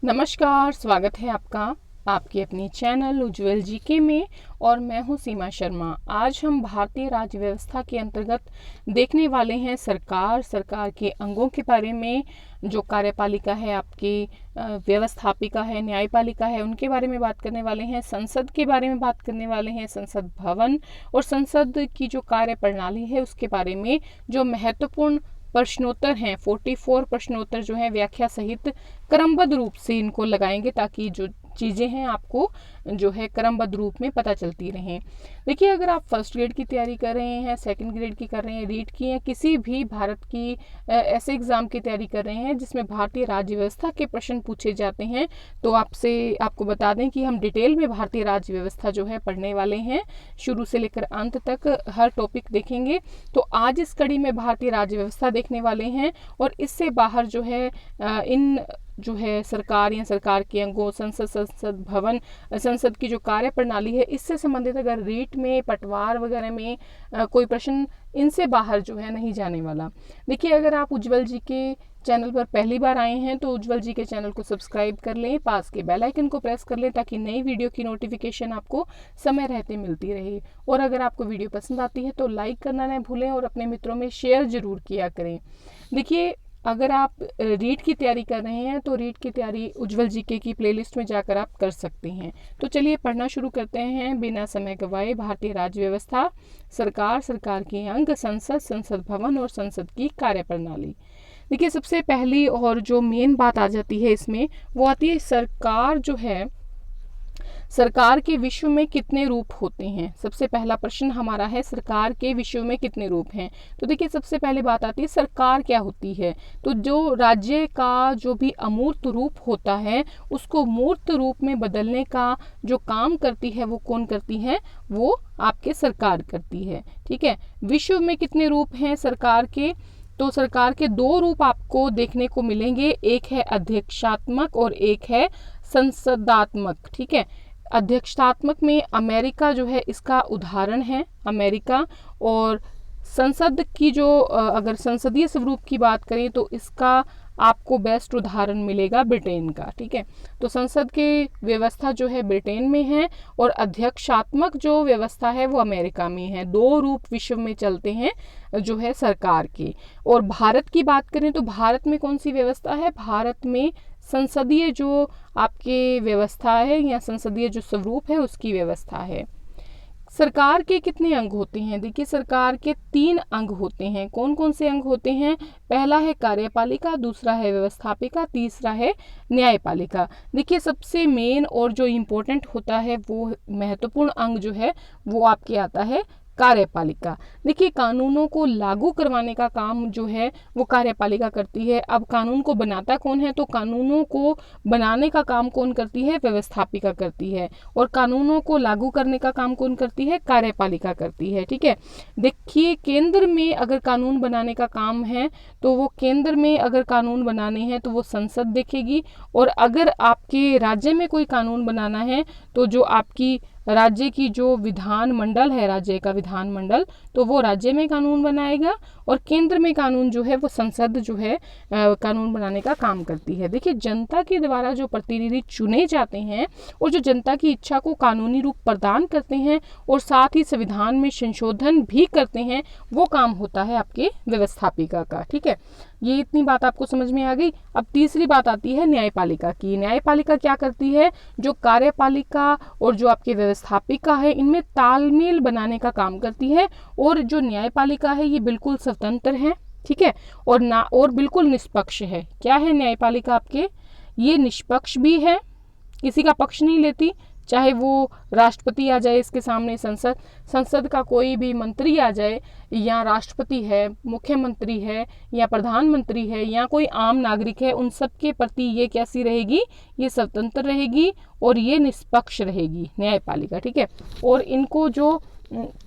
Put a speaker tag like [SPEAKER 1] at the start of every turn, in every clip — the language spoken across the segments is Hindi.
[SPEAKER 1] नमस्कार, स्वागत है आपका आपकी अपनी चैनल उज्ज्वल जीके में। और मैं हूं सीमा शर्मा। आज हम भारतीय राज्य व्यवस्था के अंतर्गत देखने वाले हैं सरकार के अंगों के बारे में। जो कार्यपालिका है, आपकी व्यवस्थापिका है, न्यायपालिका है, उनके बारे में बात करने वाले हैं। संसद के बारे में बात करने वाले हैं, संसद भवन और संसद की जो कार्य प्रणाली है उसके बारे में। जो महत्वपूर्ण प्रश्नोत्तर हैं, 44 प्रश्नोत्तर जो हैं व्याख्या सहित क्रमबद्ध रूप से इनको लगाएंगे, ताकि जो चीज़ें हैं आपको जो है क्रमबद्ध रूप में पता चलती रहें। देखिए, अगर आप फर्स्ट ग्रेड की तैयारी कर रहे हैं, सेकंड ग्रेड की कर रहे हैं, रीट की हैं, किसी भी भारत की ऐसे एग्ज़ाम की तैयारी कर रहे हैं जिसमें भारतीय राज्य व्यवस्था के प्रश्न पूछे जाते हैं, तो आपको बता दें कि हम डिटेल में भारतीय राज्य व्यवस्था जो है पढ़ने वाले हैं। शुरू से लेकर अंत तक हर टॉपिक देखेंगे। तो आज इस कड़ी में भारतीय राज्य व्यवस्था देखने वाले हैं, और इससे बाहर जो है इन जो है सरकार या सरकार के अंगों, संसद भवन, संसद की जो कार्य प्रणाली है, इससे संबंधित अगर रीट में, पटवार वगैरह में कोई प्रश्न, इनसे बाहर जो है नहीं जाने वाला। देखिए, अगर आप उज्ज्वल जी के चैनल पर पहली बार आए हैं तो उज्ज्वल जी के चैनल को सब्सक्राइब कर लें, पास के बेल आइकन को प्रेस कर लें, ताकि नई वीडियो की नोटिफिकेशन आपको समय रहते मिलती रहे। और अगर आपको वीडियो पसंद आती है तो लाइक करना न भूलें और अपने मित्रों में शेयर जरूर किया करें। देखिए, अगर आप रीट की तैयारी कर रहे हैं तो रीट की तैयारी उज्ज्वल जीके की प्लेलिस्ट में जाकर आप कर सकते हैं। तो चलिए पढ़ना शुरू करते हैं बिना समय गवाए। भारतीय राज्य व्यवस्था, सरकार के अंग, संसद भवन और संसद की कार्यप्रणाली। देखिए, सबसे पहली और जो मेन बात आ जाती है इसमें, वो आती है सरकार जो है, सरकार के विश्व में कितने रूप होते हैं। सबसे पहला प्रश्न हमारा है, सरकार के विश्व में कितने रूप हैं। तो देखिए, सबसे पहले बात आती है सरकार क्या होती है। तो जो राज्य का जो भी अमूर्त रूप होता है, उसको मूर्त रूप में बदलने का जो काम करती है वो कौन करती है, वो आपके सरकार करती है। ठीक है, विश्व में कितने रूप हैं सरकार के, तो सरकार के दो रूप आपको देखने को मिलेंगे, एक है अध्यक्षात्मक और एक है संसदात्मक। ठीक है, अध्यक्षात्मक में अमेरिका जो है इसका उदाहरण है, अमेरिका। और संसद की जो अगर संसदीय स्वरूप की बात करें तो इसका आपको बेस्ट उदाहरण मिलेगा ब्रिटेन का। ठीक है, तो संसद की व्यवस्था जो है ब्रिटेन में है और अध्यक्षात्मक जो व्यवस्था है वो अमेरिका में है। दो रूप विश्व में चलते हैं जो है सरकार के। और भारत की बात करें तो भारत में कौन सी व्यवस्था है, भारत में संसदीय जो आपके व्यवस्था है या संसदीय जो स्वरूप है उसकी व्यवस्था है। सरकार के कितने अंग होते हैं। देखिए, सरकार के 3 अंग होते हैं। कौन कौन से अंग होते हैं, पहला है कार्यपालिका, दूसरा है व्यवस्थापिका, तीसरा है न्यायपालिका। देखिए, सबसे मेन और जो इम्पोर्टेंट होता है, वो महत्वपूर्ण अंग जो है वो आपके आता है कार्यपालिका। देखिए, कानूनों को लागू करवाने का काम जो है वो कार्यपालिका करती है। अब कानून को बनाता कौन है, तो कानूनों को बनाने का काम कौन करती है, व्यवस्थापिका करती है। और कानूनों को लागू करने का काम कौन करती है, कार्यपालिका करती है। ठीक है, देखिए, केंद्र में अगर कानून बनाने का काम है तो वो केंद्र में अगर कानून बनाने हैं तो वो संसद देखेगी। और अगर आपके राज्य में कोई कानून बनाना है तो जो आपकी राज्य की जो विधान मंडल है, राज्य का विधान मंडल, तो वो राज्य में कानून बनाएगा। और केंद्र में कानून जो है वो संसद जो है कानून बनाने का काम करती है। देखिए, जनता के द्वारा जो प्रतिनिधि चुने जाते हैं और जो जनता की इच्छा को कानूनी रूप प्रदान करते हैं और साथ ही संविधान में संशोधन भी करते हैं, वो काम होता है आपके व्यवस्थापिका का। ठीक है, ये इतनी बात आपको समझ में आ गई। अब तीसरी बात आती है न्यायपालिका की। न्यायपालिका क्या करती है, जो कार्यपालिका और जो आपके व्यवस्थापिका है इनमें तालमेल बनाने का काम करती है। और जो न्यायपालिका है ये बिल्कुल स्वतंत्र है। ठीक है, और बिल्कुल निष्पक्ष है। क्या है न्यायपालिका आपके, ये निष्पक्ष भी है, किसी का पक्ष नहीं लेती। चाहे वो राष्ट्रपति आ जाए इसके सामने, संसद का कोई भी मंत्री आ जाए, या राष्ट्रपति है, मुख्यमंत्री है, या प्रधानमंत्री है, या कोई आम नागरिक है, उन सब के प्रति ये कैसी रहेगी, ये स्वतंत्र रहेगी और ये निष्पक्ष रहेगी न्यायपालिका। ठीक है, और इनको जो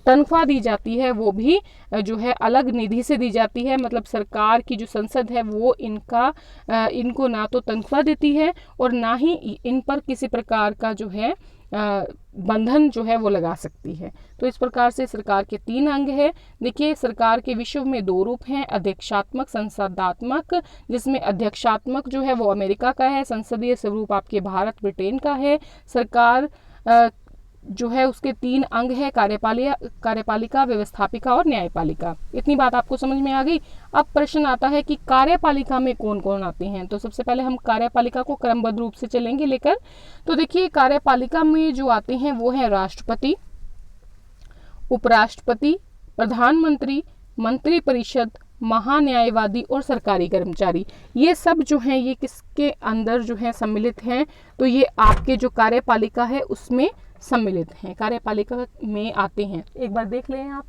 [SPEAKER 1] तनख्वाह दी जाती है वो भी जो है अलग निधि से दी जाती है। मतलब सरकार की जो संसद है वो इनको ना तो तनख्वाह देती है और ना ही इन पर किसी प्रकार का जो है बंधन जो है वो लगा सकती है। तो इस प्रकार से सरकार के 3 अंग है। देखिए, सरकार के विश्व में 2 रूप हैं, अध्यक्षात्मक, संसदात्मक, जिसमें अध्यक्षात्मक जो है वो अमेरिका का है, संसदीय स्वरूप आपके भारत ब्रिटेन का है। सरकार जो है उसके 3 अंग है, कार्यपालिका, व्यवस्थापिका और न्यायपालिका। इतनी बात आपको समझ में आ गई। अब प्रश्न आता है कि कार्यपालिका में कौन कौन आते हैं। तो सबसे पहले हम कार्यपालिका को क्रमबद्ध रूप से चलेंगे लेकर। तो देखिए, कार्यपालिका में जो आते हैं वो है राष्ट्रपति, उपराष्ट्रपति, प्रधानमंत्री, मंत्रिपरिषद, महान्यायवादी और सरकारी कर्मचारी। ये सब जो हैं ये किसके अंदर जो है सम्मिलित हैं? तो ये आपके जो कार्यपालिका है उसमें सम्मिलित हैं, कार्यपालिका में आते हैं। एक बार देख लें आप।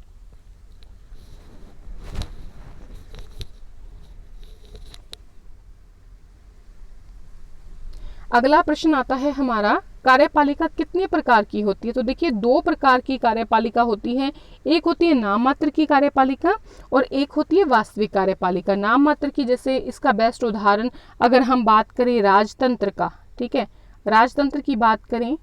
[SPEAKER 1] अगला प्रश्न आता है हमारा, कार्यपालिका कितने प्रकार की होती है? तो देखिए, 2 प्रकार की कार्यपालिका होती है। एक होती है नाम मात्र की कार्यपालिका और एक होती है वास्तविक कार्यपालिका। नाम मात्र की, जैसे इसका बेस्ट उदाहरण अगर हम बात करें राजतंत्र का, ठीक है, राजतंत्र की बात करें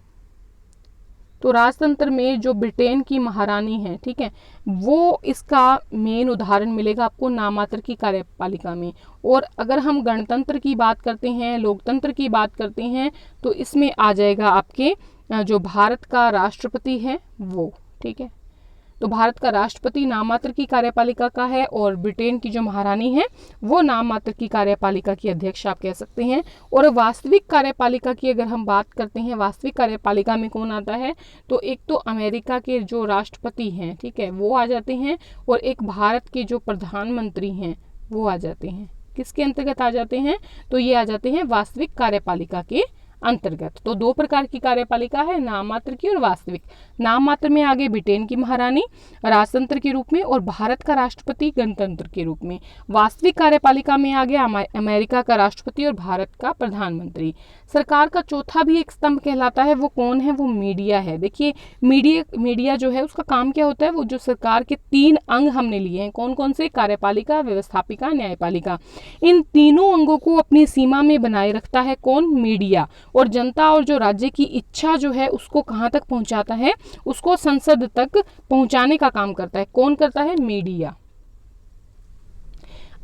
[SPEAKER 1] तो राजतंत्र में जो ब्रिटेन की महारानी है, ठीक है, वो इसका मेन उदाहरण मिलेगा आपको नाम मात्र की कार्यपालिका में। और अगर हम गणतंत्र की बात करते हैं, लोकतंत्र की बात करते हैं, तो इसमें आ जाएगा आपके जो भारत का राष्ट्रपति है वो, ठीक है। तो भारत का राष्ट्रपति नाम मात्र की कार्यपालिका का है और ब्रिटेन की जो महारानी है वो नाम मात्र की कार्यपालिका की अध्यक्ष आप कह सकते हैं। और वास्तविक कार्यपालिका की अगर हम बात करते हैं, वास्तविक कार्यपालिका में कौन आता है? तो एक तो अमेरिका के जो राष्ट्रपति हैं, ठीक है, वो आ जाते हैं और एक भारत के जो प्रधानमंत्री हैं वो आ जाते हैं। किसके अंतर्गत आ जाते हैं? तो ये आ जाते हैं वास्तविक कार्यपालिका के अंतर्गत। तो 2 प्रकार की कार्यपालिका है, नाम मात्र की और वास्तविक। नाम मात्र में आगे ब्रिटेन की महारानी राजतंत्र के रूप में और भारत का राष्ट्रपति गणतंत्र के रूप में। वास्तविक कार्यपालिका में आ गया अमेरिका का राष्ट्रपति और भारत का प्रधानमंत्री। सरकार का चौथा भी एक स्तंभ कहलाता है, वो कौन है? वो मीडिया है। देखिए, मीडिया जो है उसका काम क्या होता है? वो जो सरकार के 3 अंग हमने लिए हैं, कौन कौन से? कार्यपालिका, व्यवस्थापिका, न्यायपालिका। इन तीनों अंगों को अपनी सीमा में बनाए रखता है कौन? मीडिया। और जनता और जो राज्य की इच्छा जो है उसको कहाँ तक पहुंचाता है? उसको संसद तक पहुंचाने का काम करता है। कौन करता है? मीडिया।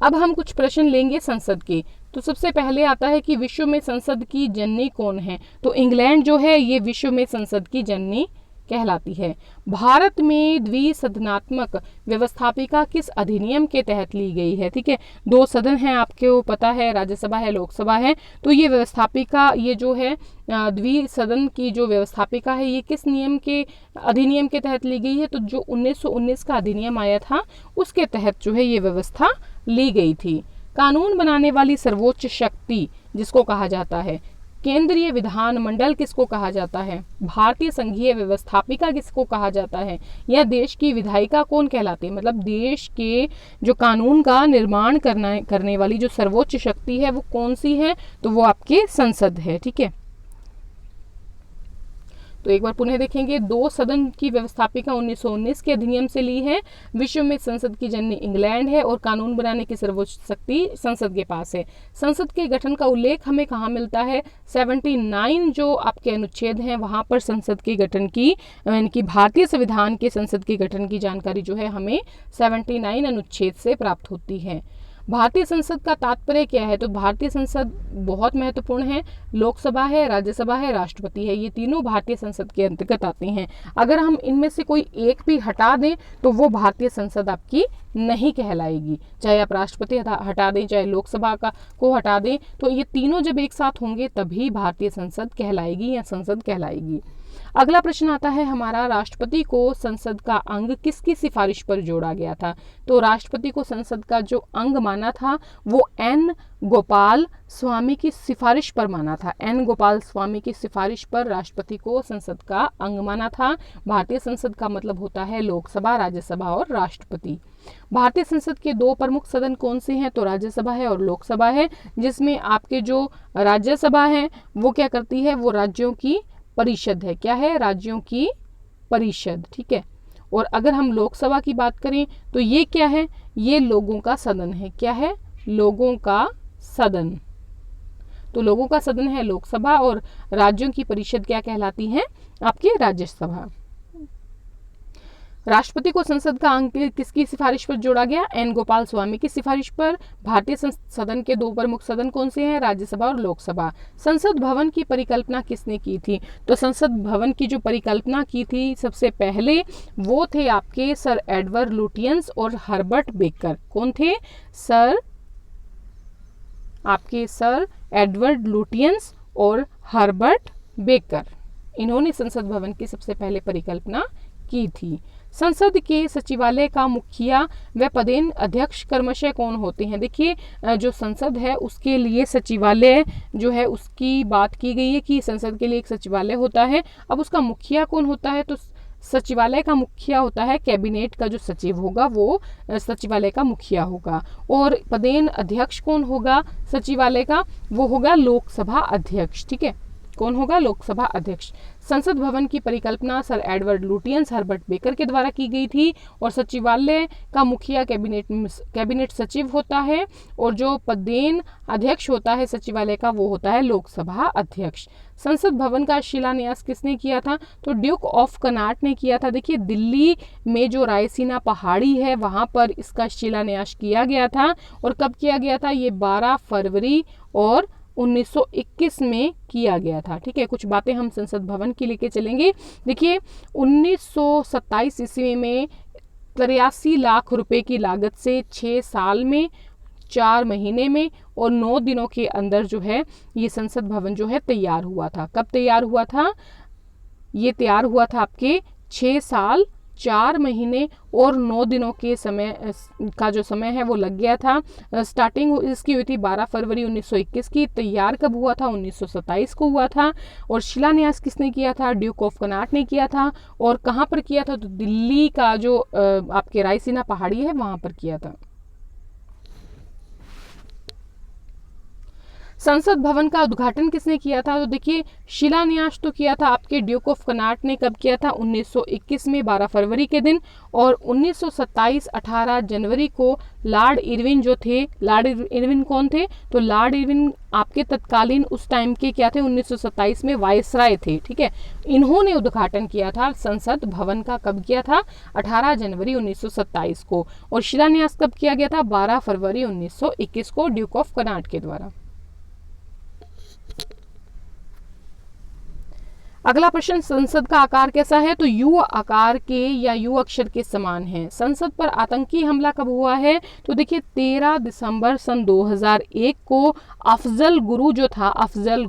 [SPEAKER 1] अब हम कुछ प्रश्न लेंगे संसद के। तो सबसे पहले आता है कि विश्व में संसद की जननी कौन है? तो इंग्लैंड जो है ये विश्व में संसद की जननी कहलाती है। भारत में द्विसदनात्मक व्यवस्थापिका किस अधिनियम के तहत ली गई है? ठीक है, 2 सदन हैं आपको पता है, राज्यसभा है, लोकसभा है। तो ये व्यवस्थापिका, ये जो है द्विसदन की जो व्यवस्थापिका है, ये किस नियम के अधिनियम के तहत ली गई है? तो जो 1919 का अधिनियम आया था उसके तहत जो है ये व्यवस्था ली गई थी। कानून बनाने वाली सर्वोच्च शक्ति जिसको कहा जाता है, केंद्रीय विधानमंडल किसको कहा जाता है? भारतीय संघीय व्यवस्थापिका किसको कहा जाता है? या देश की विधायिका कौन कहलाती है? मतलब देश के जो कानून का निर्माण करने वाली जो सर्वोच्च शक्ति है वो कौन सी है? तो वो आपके संसद है। ठीक है, तो एक बार पुनः देखेंगे, 2 सदन की व्यवस्थापिका 1919 के अधिनियम से ली है। विश्व में संसद की जननी इंग्लैंड है और कानून बनाने की सर्वोच्च शक्ति संसद के पास है। संसद के गठन का उल्लेख हमें कहाँ मिलता है? 79 जो आपके अनुच्छेद हैं वहां पर संसद के गठन की, यानी कि भारतीय संविधान के संसद के गठन की जानकारी जो है हमें 79 अनुच्छेद से प्राप्त होती है। भारतीय संसद का तात्पर्य क्या है? तो भारतीय संसद बहुत महत्वपूर्ण है। लोकसभा है, राज्यसभा है, राष्ट्रपति है, ये तीनों भारतीय संसद के अंतर्गत आते हैं। अगर हम इनमें से कोई एक भी हटा दें तो वो भारतीय संसद आपकी नहीं कहलाएगी। चाहे आप राष्ट्रपति हटा दें, चाहे लोकसभा को हटा दें, तो ये तीनों जब एक साथ होंगे तभी भारतीय संसद कहलाएगी या संसद कहलाएगी। अगला प्रश्न आता है हमारा, राष्ट्रपति को संसद का अंग किसकी सिफारिश पर जोड़ा गया था? तो राष्ट्रपति को संसद का जो अंग माना था वो एन गोपाल स्वामी की सिफारिश पर माना था। एन गोपाल स्वामी की सिफारिश पर राष्ट्रपति को संसद का अंग माना था। भारतीय संसद का मतलब होता है लोकसभा, राज्यसभा और राष्ट्रपति। भारतीय संसद के 2 प्रमुख सदन कौन से हैं? तो राज्यसभा है और लोकसभा है, जिसमें आपके जो राज्यसभा है वो क्या करती है? वो राज्यों की परिषद है। क्या है? राज्यों की परिषद। ठीक है, और अगर हम लोकसभा की बात करें तो ये क्या है, ये लोगों का सदन है। क्या है, लोगों का सदन। तो लोगों का सदन है लोकसभा और राज्यों की परिषद क्या कहलाती है, आपकी राज्यसभा। राष्ट्रपति को संसद का अंग किसकी सिफारिश पर जोड़ा गया, एन गोपाल स्वामी की सिफारिश पर। भारतीय सदन के दो प्रमुख सदन कौन से हैं, राज्यसभा और लोकसभा। संसद भवन की परिकल्पना किसने की थी, तो संसद भवन की जो परिकल्पना की थी सबसे पहले वो थे आपके सर एडवर्ड लुटियंस और हर्बर्ट बेकर। कौन थे, सर एडवर्ड लुटियंस और हर्बर्ट बेकर, इन्होंने संसद भवन की सबसे पहले परिकल्पना की थी। संसद के सचिवालय का मुखिया व पदेन अध्यक्ष क्रमशः कौन होते हैं। देखिए जो संसद है उसके लिए सचिवालय जो है उसकी बात की गई है कि संसद के लिए एक सचिवालय होता है। अब उसका मुखिया कौन होता है, तो सचिवालय का मुखिया होता है कैबिनेट का जो सचिव होगा वो सचिवालय का मुखिया होगा। और पदेन अध्यक्ष कौन होगा सचिवालय का, वो होगा लोकसभा अध्यक्ष। ठीक है, कौन होगा, लोकसभा अध्यक्ष। संसद भवन की परिकल्पना sir Edward Lutyens Herbert baker के द्वारा की गई थी और सचिवालय का मुखिया कैबिनेट सचिव होता है और जो पदेन अध्यक्ष होता है सचिवालय का वो होता है लोकसभा अध्यक्ष। संसद भवन का शिलान्यास किसने किया था, तो ड्यूक ऑफ कनाट ने किया था। देखिए दिल्ली में जो रायसीना पहाड़ी है वहां पर इसका शिलान्यास किया गया था और कब किया गया था, ये 12 फरवरी और 1921 में किया गया था। ठीक है, कुछ बातें हम संसद भवन की लेके चलेंगे। देखिए 1927 ईस्वी में 83 लाख रुपए की लागत से 6 साल में 4 महीने में और 9 दिनों के अंदर जो है ये संसद भवन जो है तैयार हुआ था। कब तैयार हुआ था, ये तैयार हुआ था आपके 6 साल 4 महीने और 9 दिनों के समय का जो समय है वो लग गया था। स्टार्टिंग इसकी हुई थी 12 फरवरी 1921 की। तैयार कब हुआ था, 1927 को हुआ था। और शिलान्यास किसने किया था, ड्यूक ऑफ कनाट ने किया था। और कहाँ पर किया था, तो दिल्ली का जो आपके रायसीना पहाड़ी है वहां पर किया था। संसद भवन का उद्घाटन किसने किया था, तो देखिए शिलान्यास तो किया था आपके ड्यूक ऑफ कनाट ने। कब किया था, 1921 में 12 फरवरी के दिन। और 1927 18 जनवरी को लॉर्ड इरविन जो थे, लॉर्ड इरविन कौन थे, तो लॉर्ड इरविन आपके तत्कालीन उस टाइम के क्या थे, 1927 में वायसराय थे। ठीक है, इन्होंने उद्घाटन किया था संसद भवन का। कब किया था, 18 जनवरी 1927 को। और शिलान्यास कब किया गया था, 12 फरवरी 1921 को ड्यूक ऑफ कनाट के द्वारा। अगला प्रश्न, संसद का आकार कैसा है, तो यू आकार के या यू अक्षर के समान है। संसद पर आतंकी हमला कब हुआ है, तो देखिए 13 दिसंबर सन 2001 को अफजल गुरु जो था, अफजल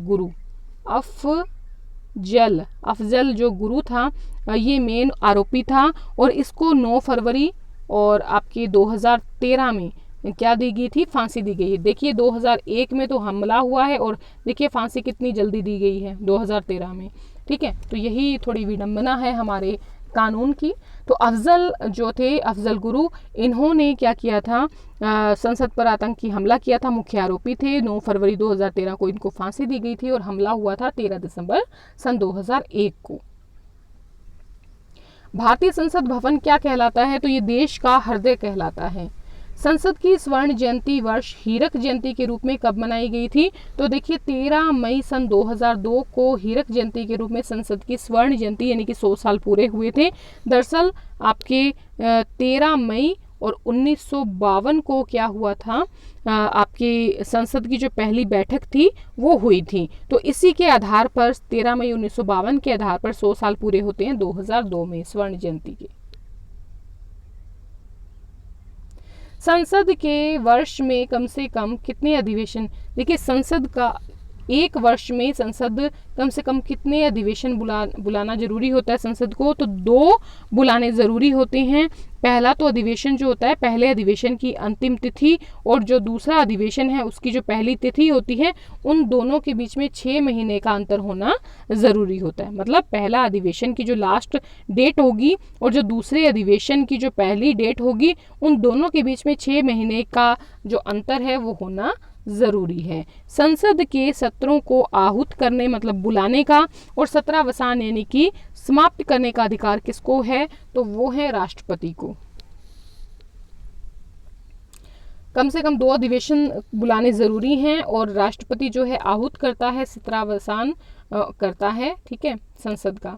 [SPEAKER 1] जो गुरु था ये मेन आरोपी था और इसको 9 फरवरी और आपके 2013 में क्या दी गई थी, फांसी दी गई है। देखिए 2001 में तो हमला हुआ है और देखिए फांसी कितनी जल्दी दी गई है 2013 में। ठीक है, तो यही थोड़ी विडंबना है हमारे कानून की। तो अफजल जो थे, अफजल गुरु, इन्होंने क्या किया था, संसद पर आतंकी हमला किया था, मुख्य आरोपी थे। 9 फरवरी 2013 को इनको फांसी दी गई थी और हमला हुआ था 13 दिसंबर सन 2001 को। भारतीय संसद भवन क्या कहलाता है, तो ये देश का हृदय कहलाता है। संसद की स्वर्ण जयंती वर्ष हीरक जयंती के रूप में कब मनाई गई थी, तो देखिए 13 मई सन 2002 को हीरक जयंती के रूप में संसद की स्वर्ण जयंती यानी कि 100 साल पूरे हुए थे। दरअसल आपके 13 मई और 1952 को क्या हुआ था, आपकी संसद की जो पहली बैठक थी वो हुई थी। तो इसी के आधार पर 13 मई 1952 के आधार पर 100 साल पूरे होते हैं 2002 में स्वर्ण जयंती के। संसद के वर्ष में कम से कम कितने अधिवेशन, देखिए संसद का एक वर्ष में संसद कम से कम कितने अधिवेशन बुलाना जरूरी होता है संसद को, तो 2 बुलाने जरूरी होते हैं। पहला तो अधिवेशन जो होता है, पहले अधिवेशन की अंतिम तिथि और जो दूसरा अधिवेशन है उसकी जो पहली तिथि होती है, उन दोनों के बीच में 6 महीने का अंतर होना जरूरी होता है। मतलब पहला अधिवेशन की जो लास्ट डेट होगी और जो दूसरे अधिवेशन की जो पहली डेट होगी, उन दोनों के बीच में 6 महीने का जो अंतर है वो होना जरूरी है। संसद के सत्रों को आहूत करने मतलब बुलाने का और सत्रावसान यानी कि समाप्त करने का अधिकार किसको है? तो वो है राष्ट्रपति को। कम से कम 2 अधिवेशन बुलाने जरूरी हैं और राष्ट्रपति जो है आहूत करता है, सत्रावसान करता है, ठीक है, संसद का।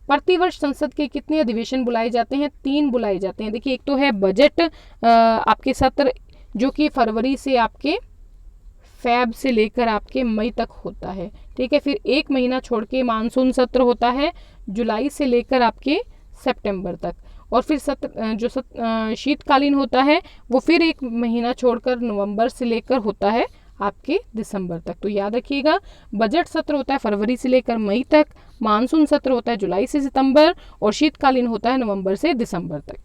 [SPEAKER 1] प्रतिवर्ष संसद के कितने अधिवेशन बुलाए जाते हैं? 3 बुलाए जाते हैं। देखिए, एक तो है बजट आपके सत्र जो कि फरवरी से आपके फैब से लेकर आपके मई तक होता है, ठीक है। फिर 1 महीना छोड़ के मानसून सत्र होता है, जुलाई से लेकर आपके सितंबर तक। और फिर सत्र शीतकालीन होता है वो फिर 1 महीना छोड़कर नवंबर से लेकर होता है आपके दिसंबर तक। तो याद रखिएगा, बजट सत्र होता है फरवरी से लेकर मई तक, मानसून सत्र होता है जुलाई से सितंबर और शीतकालीन होता है नवंबर से दिसंबर तक।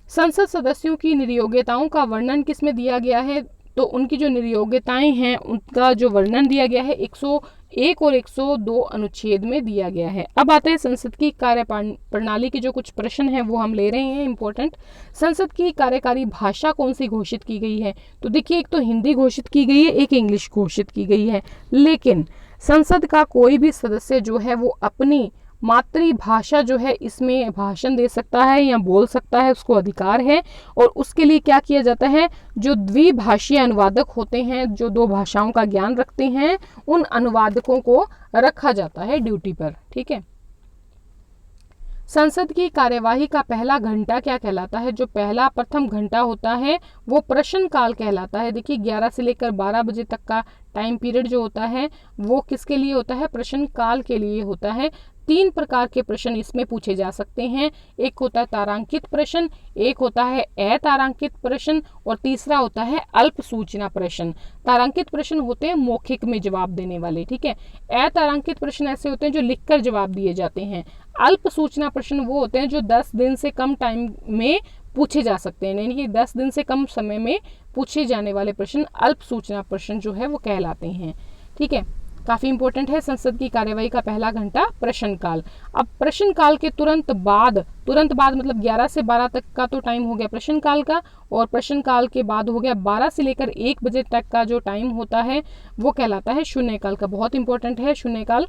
[SPEAKER 1] संसद सदस्यों की नियोग्यताओं का वर्णन किसमें दिया गया है? तो उनकी जो नियोग्यताएं हैं उनका जो वर्णन दिया गया है 101 और 102 अनुच्छेद में दिया गया है। अब आता है संसद की कार्य प्रणाली के जो कुछ प्रश्न हैं वो हम ले रहे हैं इंपॉर्टेंट। संसद की कार्यकारी भाषा कौन सी घोषित की गई है? तो देखिए, एक तो हिंदी घोषित की गई है, एक इंग्लिश घोषित की गई है, लेकिन संसद का कोई भी सदस्य जो है वो अपनी मातृभाषा जो है इसमें भाषण दे सकता है या बोल सकता है, उसको अधिकार है। और उसके लिए क्या किया जाता है? जो द्विभाषीय अनुवादक होते हैं, जो 2 भाषाओं का ज्ञान रखते हैं, उन अनुवादकों को रखा जाता है ड्यूटी पर, ठीक है। संसद की कार्यवाही का पहला घंटा क्या कहलाता है? जो पहला प्रथम घंटा होता है वो प्रश्नकाल कहलाता है। देखिए, 11 से लेकर 12 बजे तक का टाइम पीरियड जो होता है वो किसके लिए होता है? प्रश्नकाल के लिए होता है। 3 प्रकार के प्रश्न इसमें पूछे जा सकते हैं। एक होता है तारांकित प्रश्न, एक होता है अतारांकित प्रश्न और तीसरा होता है अल्प सूचना प्रश्न। तारांकित प्रश्न होते हैं मौखिक में जवाब देने वाले, ठीक है। अतारांकित प्रश्न ऐसे होते हैं जो लिखकर जवाब दिए जाते हैं। अल्प सूचना प्रश्न वो होते हैं जो 10 दिन से कम टाइम में पूछे जा सकते हैं, यानी कि 10 दिन से कम समय में पूछे जाने वाले प्रश्न अल्प सूचना प्रश्न जो है वो कहलाते हैं, ठीक है। काफी इंपॉर्टेंट है संसद की कार्यवाही का पहला घंटा प्रश्नकाल। अब प्रश्नकाल के तुरंत बाद मतलब 11 से 12 तक का तो टाइम हो गया प्रश्नकाल का, और प्रश्नकाल के बाद हो गया 12 से लेकर 1 बजे तक का जो टाइम होता है वो कहलाता है शून्यकाल का। बहुत इंपॉर्टेंट है शून्यकाल,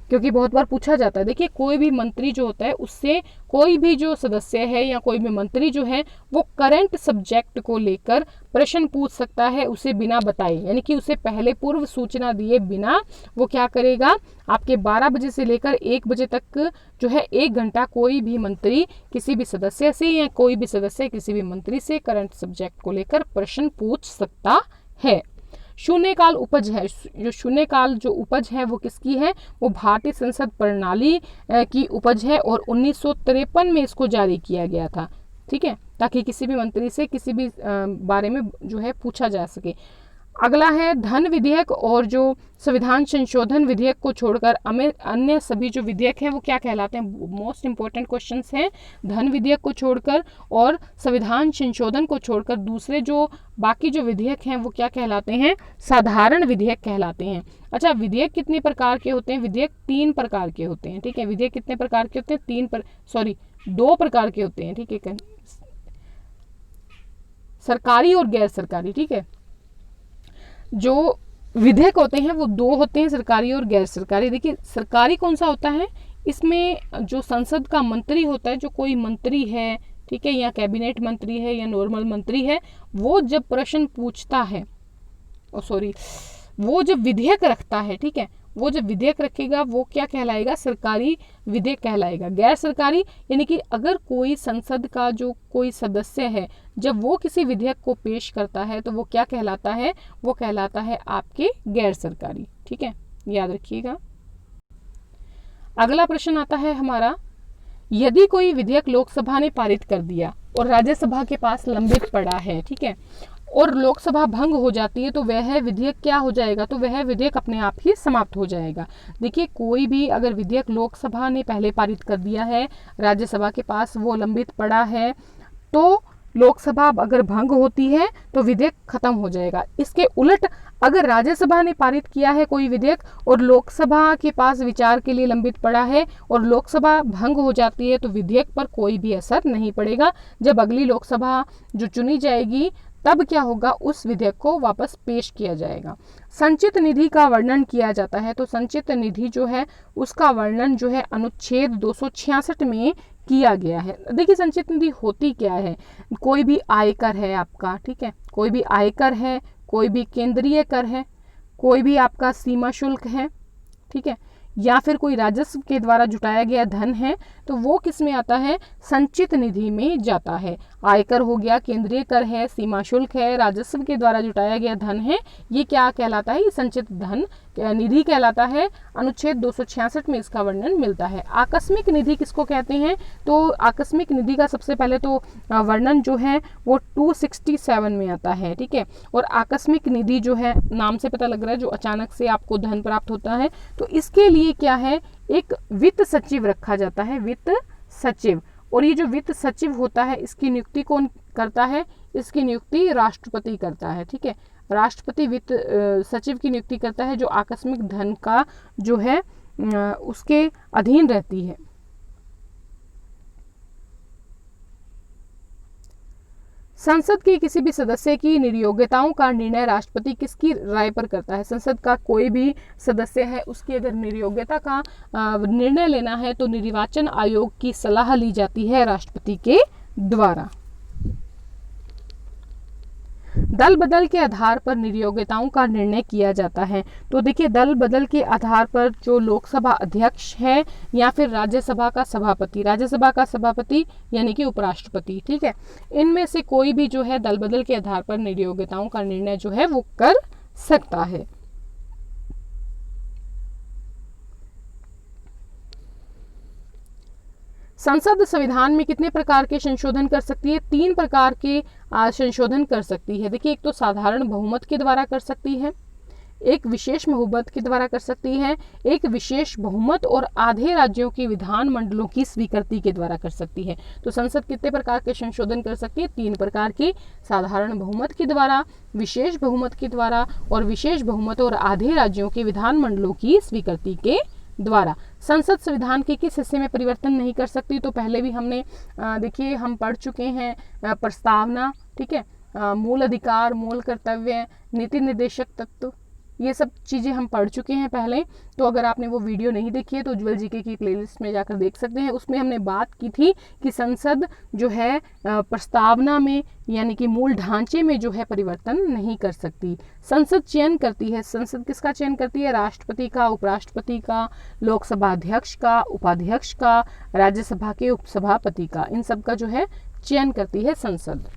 [SPEAKER 1] क्योंकि बहुत बार पूछा जाता है। देखिए, कोई भी मंत्री जो होता है उससे कोई भी जो सदस्य है या कोई भी मंत्री जो है वो करंट सब्जेक्ट को लेकर प्रश्न पूछ सकता है उसे बिना बताए, यानी कि उसे पहले पूर्व सूचना दिए बिना वो क्या करेगा, आपके 12 बजे से लेकर 1 बजे तक जो है 1 घंटा कोई भी मंत्री किसी भी सदस्य से या कोई भी सदस्य किसी भी मंत्री से करंट सब्जेक्ट को लेकर प्रश्न पूछ सकता है। शून्यकाल उपज है, जो शून्यकाल जो उपज है वो किसकी है? वो भारतीय संसद प्रणाली की उपज है और 1953 में इसको जारी किया गया था, ठीक है, ताकि किसी भी मंत्री से किसी भी बारे में जो है पूछा जा सके। अगला है धन विधेयक और जो संविधान संशोधन विधेयक को छोड़कर अन्य सभी जो विधेयक हैं वो क्या कहलाते हैं? मोस्ट इंपॉर्टेंट क्वेश्चंस हैं। धन विधेयक को छोड़कर और संविधान संशोधन को छोड़कर दूसरे जो बाकी जो विधेयक हैं वो क्या कहलाते हैं? साधारण विधेयक कहलाते हैं। अच्छा, विधेयक कितने प्रकार के होते हैं? विधेयक 3 प्रकार के होते हैं, ठीक है। विधेयक कितने प्रकार के होते हैं? 2 प्रकार के होते हैं, ठीक है, सरकारी और गैर सरकारी, ठीक है। जो विधेयक होते हैं वो 2 होते हैं, सरकारी और गैर सरकारी। देखिए, सरकारी कौन सा होता है? इसमें जो संसद का मंत्री होता है, जो कोई मंत्री है, ठीक है, या कैबिनेट मंत्री है या नॉर्मल मंत्री है, वो जब प्रश्न पूछता है, वो जब विधेयक रखता है, ठीक है, वो जब विधेयक रखेगा वो क्या कहलाएगा? सरकारी विधेयक कहलाएगा। गैर सरकारी यानी कि अगर कोई संसद का जो कोई सदस्य है जब वो किसी विधेयक को पेश करता है तो वो क्या कहलाता है? वो कहलाता है आपके गैर सरकारी, ठीक है, याद रखिएगा। अगला प्रश्न आता है हमारा, यदि कोई विधेयक लोकसभा ने पारित कर दिया और राज्यसभा के पास लंबित पड़ा है, ठीक है, और लोकसभा भंग हो जाती है तो वह विधेयक क्या हो जाएगा? तो वह विधेयक अपने आप ही समाप्त हो जाएगा। देखिए, कोई भी अगर विधेयक लोकसभा ने पहले पारित कर दिया है, राज्यसभा के पास वो लंबित पड़ा है, तो लोकसभा अगर भंग होती है तो विधेयक खत्म हो जाएगा। इसके उलट अगर राज्यसभा ने पारित किया है कोई विधेयक और लोकसभा के पास विचार के लिए लंबित पड़ा है और लोकसभा भंग हो जाती है तो विधेयक पर कोई भी असर नहीं पड़ेगा। जब अगली लोकसभा जो चुनी जाएगी तब क्या होगा, उस विधेयक को वापस पेश किया जाएगा। संचित निधि का वर्णन किया जाता है, तो संचित निधि जो है उसका वर्णन जो है अनुच्छेद 266 में किया गया है। देखिए संचित निधि होती क्या है, कोई भी आयकर है आपका, ठीक है, कोई भी आयकर है, कोई भी केंद्रीय कर है, कोई भी आपका सीमा शुल्क है, ठीक है, या फिर कोई राजस्व के द्वारा जुटाया गया धन है, तो वो किस में आता है, संचित निधि में जाता है। आयकर हो गया, केंद्रीय कर है, सीमा शुल्क है, राजस्व के द्वारा जुटाया गया धन है, ये क्या कहलाता है, ये संचित धन निधि कहलाता है। अनुच्छेद 266 में इसका वर्णन मिलता है। आकस्मिक निधि किसको कहते हैं, तो आकस्मिक निधि का सबसे पहले तो वर्णन जो है वो 267 में आता है, ठीक है। और आकस्मिक निधि जो है नाम से पता लग रहा है जो अचानक से आपको धन प्राप्त होता है, तो इसके लिए क्या है, एक वित्त सचिव रखा जाता है, वित्त सचिव। और ये जो वित्त सचिव होता है इसकी नियुक्ति कौन करता है, इसकी नियुक्ति राष्ट्रपति करता है, ठीक है। राष्ट्रपति वित्त सचिव की नियुक्ति करता है जो आकस्मिक धन का जो है उसके अधीन रहती है। संसद के किसी भी सदस्य की निर्योग्यताओं का निर्णय राष्ट्रपति किसकी राय पर करता है, संसद का कोई भी सदस्य है उसकी अगर निर्योग्यता का निर्णय लेना है तो निर्वाचन आयोग की सलाह ली जाती है राष्ट्रपति के द्वारा। दल बदल के आधार पर निर्योग्यताओं का निर्णय किया जाता है, तो देखिए दल बदल के आधार पर जो लोकसभा अध्यक्ष है या फिर राज्यसभा का सभापति यानी कि उपराष्ट्रपति, ठीक है, इनमें से कोई भी जो है दल बदल के आधार पर निर्योग्यताओं का निर्णय जो है वो कर सकता है। संसद संविधान में कितने प्रकार के संशोधन कर सकती है, 3 प्रकार के संशोधन कर सकती है। देखिए एक तो साधारण बहुमत के द्वारा कर सकती है, एक विशेष बहुमत के द्वारा कर सकती है, एक विशेष बहुमत और आधे राज्यों के विधान मंडलों की स्वीकृति के द्वारा कर सकती है। तो संसद कितने प्रकार के संशोधन कर सकती है, 3 प्रकार के, साधारण बहुमत के द्वारा, विशेष बहुमत के द्वारा और विशेष बहुमत और आधे राज्यों के विधान मंडलों की स्वीकृति के द्वारा। संसद संविधान के किस हिस्से में परिवर्तन नहीं कर सकती, तो पहले भी हमने देखिए हम पढ़ चुके हैं प्रस्तावना, ठीक है, मूल अधिकार, मूल कर्तव्य, नीति निर्देशक तत्व, ये सब चीज़ें हम पढ़ चुके हैं पहले। तो अगर आपने वो वीडियो नहीं देखी है तो उज्ज्वल जीके की प्लेलिस्ट में जाकर देख सकते हैं। उसमें हमने बात की थी कि संसद जो है प्रस्तावना में यानी कि मूल ढांचे में जो है परिवर्तन नहीं कर सकती। संसद चयन करती है, संसद किसका चयन करती है, राष्ट्रपति का, उपराष्ट्रपति का, लोकसभा अध्यक्ष का, उपाध्यक्ष का, राज्यसभा के उपसभापति का, इन सब का जो है चयन करती है संसद।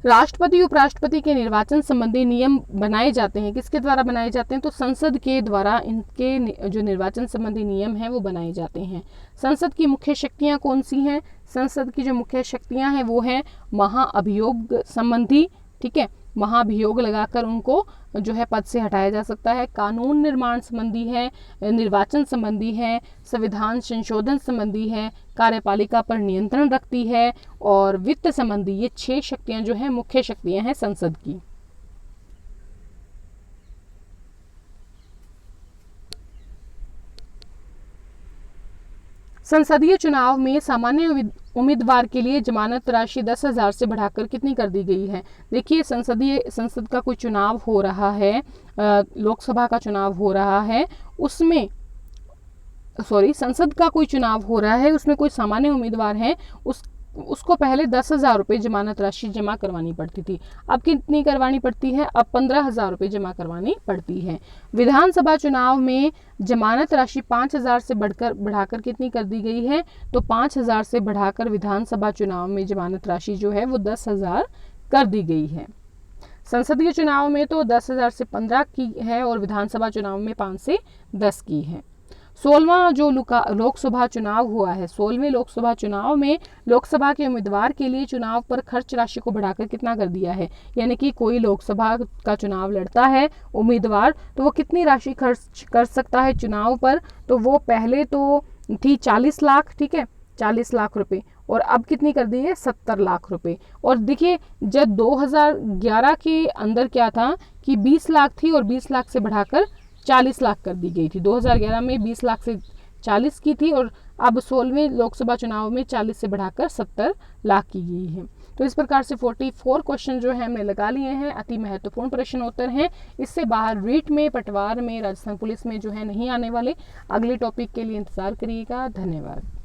[SPEAKER 1] राष्ट्रपति उपराष्ट्रपति के निर्वाचन संबंधी नियम बनाए जाते हैं, किसके द्वारा बनाए जाते हैं, तो संसद के द्वारा इनके जो निर्वाचन संबंधी नियम हैं वो बनाए जाते हैं। संसद की मुख्य शक्तियां कौन सी हैं, संसद की जो मुख्य शक्तियां हैं वो हैं महाअभियोग संबंधी, ठीक है, महाभियोग लगाकर उनको जो है पद से हटाया जा सकता है, कानून निर्माण संबंधी है, निर्वाचन संबंधी है, संविधान संशोधन संबंधी है, कार्यपालिका पर नियंत्रण रखती है और वित्त संबंधी, ये 6 शक्तियां जो है मुख्य शक्तियां हैं संसद की। संसदीय चुनाव में सामान्य उम्मीदवार के लिए जमानत राशि 10,000 से बढ़ाकर कितनी कर दी गई है। देखिए संसद का कोई चुनाव हो रहा है, लोकसभा का चुनाव हो रहा है, संसद का कोई चुनाव हो रहा है, उसमें कोई सामान्य उम्मीदवार है, उसको पहले 10,000 रुपये जमानत राशि जमा करवानी पड़ती थी। अब कितनी करवानी पड़ती है, अब 15,000 रुपये जमा करवानी पड़ती है। विधानसभा चुनाव में जमानत राशि 5,000 से बढ़ाकर कितनी कर दी गई है, तो 5,000 से बढ़ाकर विधानसभा चुनाव में जमानत राशि जो है वो 10,000 कर दी गई है। संसदीय चुनाव में तो 10,000 से 15 की है और विधानसभा चुनाव में 5 से 10 की है। 16वां जो लोकसभा चुनाव हुआ है, 16वें लोकसभा चुनाव में लोकसभा के उम्मीदवार के लिए चुनाव पर खर्च राशि को बढ़ाकर कितना कर दिया है, यानी कि कोई लोकसभा का चुनाव लड़ता है उम्मीदवार तो वो कितनी राशि खर्च कर सकता है चुनाव पर, तो वो पहले तो थी 40 लाख, ठीक है, 40 लाख रुपए, और अब कितनी कर दी है 70 लाख रुपए। और देखिए जब 2011 के अंदर क्या था कि 20 लाख थी और 20 लाख से बढ़ाकर 40 लाख कर दी गई थी। 2011 में 20 लाख से 40 की थी और अब 16वें लोकसभा चुनाव में 40 से बढ़ाकर 70 लाख की गई है। तो इस प्रकार से 44 क्वेश्चन जो है हमने लगा लिए हैं, अति महत्वपूर्ण प्रश्न उत्तर हैं। इससे बाहर रीट में, पटवार में, राजस्थान पुलिस में जो है नहीं आने वाले। अगले टॉपिक के लिए इंतजार करिएगा। धन्यवाद।